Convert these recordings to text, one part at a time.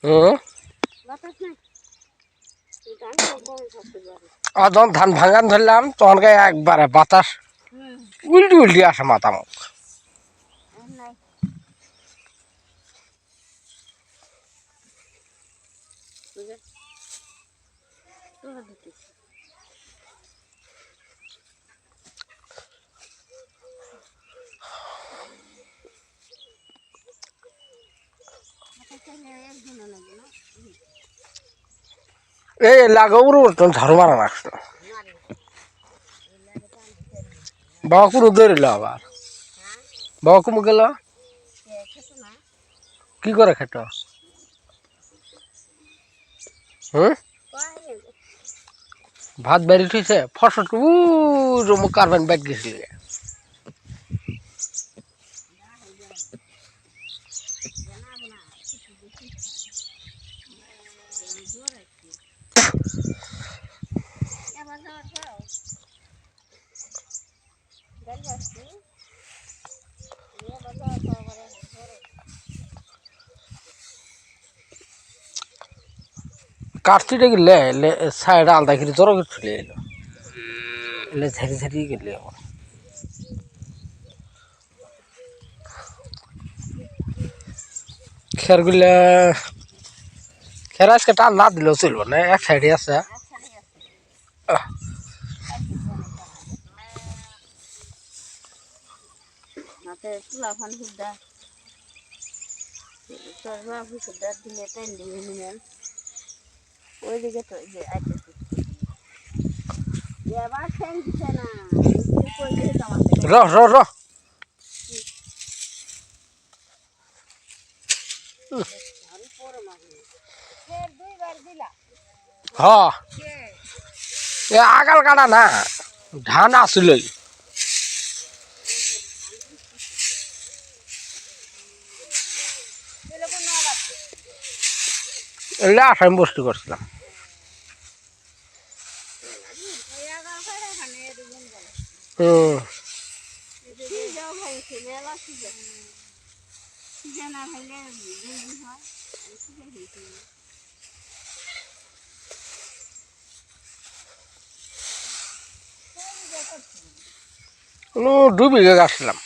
হুম আর যখন ধান ভাঙান ধরলাম তখন একবারে বাতাস উল্টি উল্টি আসে মাথা মুখ এই লাগাবো ঝাড়ু মারা রাখছো বাবা কোনো ধরিল আবার বাবা কুমু গেল কি করে খেত হুম ভাত বেড়ে উঠেছে ফসল মুখ কারবেন বেট গেছিল কাটছিটা গেলে সাইড আলাদা করে জোর করে চলে এলো এলে ঝাড়ি ঝাড়ি গেলে আমার খেরগুলা খের আজকে টান না দিলেও চলবো না এক সাইডে আছে ওইদিকে তো র র র হ্যাঁ এ আগাল কাটা না ধান আসল এলে আসামি বস্তু করছিলাম হুম ডুবে গাছলাম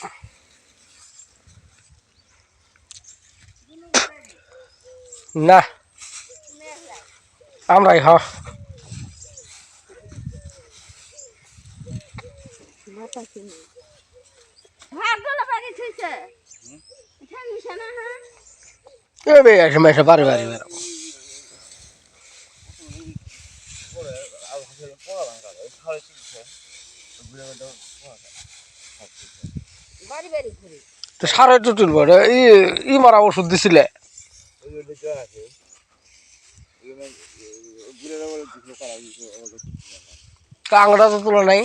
না আমরাই হ এসে মেসে বাড়ি বাড়ি বেরো তো সার একটু তুলবো ই মারা ওষুধ দিছিলে কাংড়া তো তোলা নাই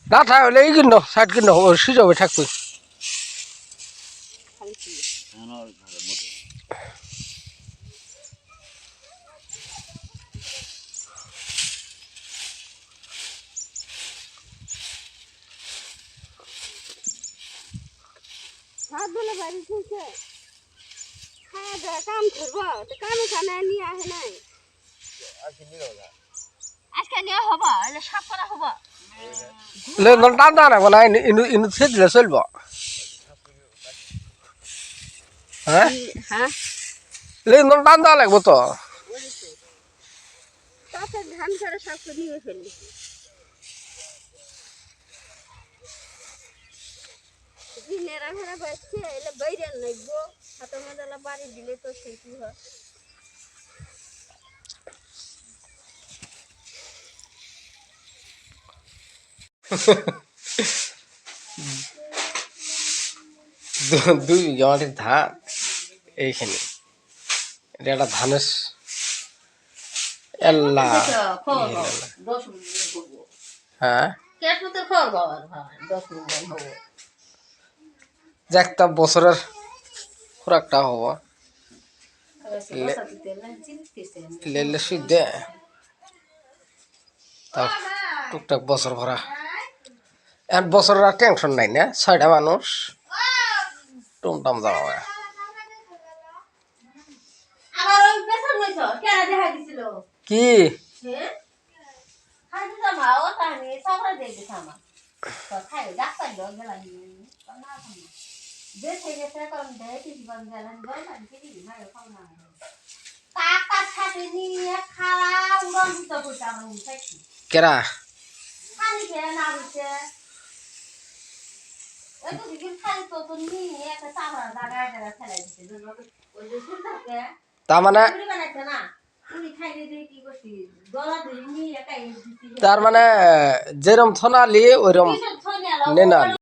না থাকলে এই কিনো সাইড কিনো সিজাবে থাকবে কাম করবো কামে খানে নিয়ে আসে নাই আজকে নিয়ে হবা সাফ করা হবা টান টান রাখবো না ইনু সে দিলে চলবো হ্যাঁ টান দেওয়া লাগবো তো ধান ছাড়া সব নিয়ে ফেলি দিনেরা ঘরে বাচ্চে এলে বাইরে লাগবো হাতে মজালা বাড়ি দিলে তো সেই কি হয় দুই বিঘা মাটির ধান এইখানে এটা একটা ধানের হ্যাঁ একটা বছরের খোরাকটা হবো লেলে সুদে তা টুকটাক বছর ভরা এক বছর আর টেনশন নাই না 6টা মানুষ টুমটাম যাওয়া আবার ওই পেছন হইছো কেন দেখা দিছিল কি হ্যাঁ খাইতে যাও তাহলে সবরা দেখবে থামা তো খাই ডাক্তার লোক গেলাম না থামা যে থেকে কম দেয় কিছু কম গেলাম বল আমি কি দিই না খাও না কাকা ছাতে নিয়ে খাওয়া উড়ন দিতে করতে আমার উঠাইছি কেরা খালি খেয়ে না বুঝছে ওই তো দিকে খালি তো নিয়ে একটা চামড়া দাঁড়ায় দাঁড়ায় ফেলাই দিচ্ছে ওই যে শুনতে তার মানে বানাইছে না উনি খাইলে দিয়ে কি করছি গলা ধরে নিয়ে একাই তার মানে যেরম থনালি ওইরম নেনালি